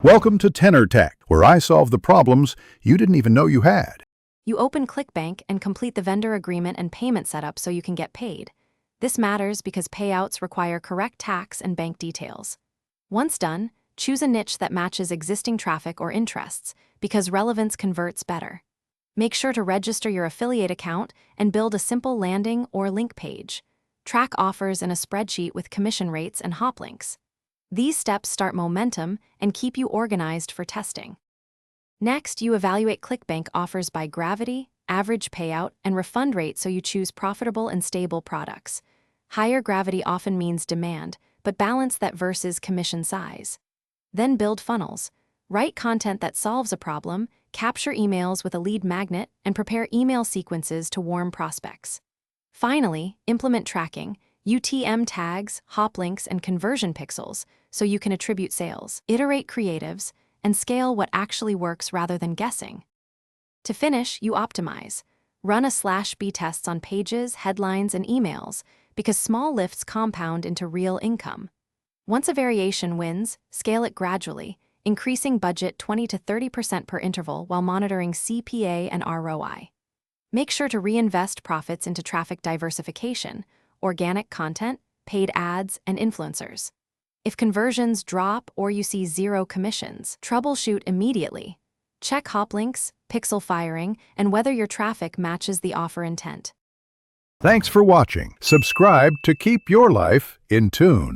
Welcome to Tenor Tech, where I solve the problems you didn't even know you had. You open Clickbank and complete the vendor agreement and payment setup so you can get paid. This matters because payouts require correct tax and bank details. Once done, choose a niche that matches existing traffic or interests, because relevance converts better. Make sure to register your affiliate account and build a simple landing or link page. Track offers in a spreadsheet with commission rates and hop links. These steps start momentum and keep you organized for testing. Next, you evaluate Clickbank offers by gravity, average payout, and refund rate so you choose profitable and stable products. Higher gravity often means demand, but balance that versus commission size. Then build funnels. Write content that solves a problem, capture emails with a lead magnet, and prepare email sequences to warm prospects. Finally, implement tracking, UTM tags, hop links, and conversion pixels so you can attribute sales. Iterate creatives, and scale what actually works rather than guessing. To finish, you optimize. Run a /B tests on pages, headlines, and emails, because small lifts compound into real income. Once a variation wins, scale it gradually, increasing budget 20 to 30% per interval while monitoring CPA and ROI. Make sure to reinvest profits into traffic diversification, organic content, paid ads, and influencers. If conversions drop or you see zero commissions, troubleshoot immediately. Check hop links, pixel firing, and whether your traffic matches the offer intent. Thanks for watching. Subscribe to keep your life in tune.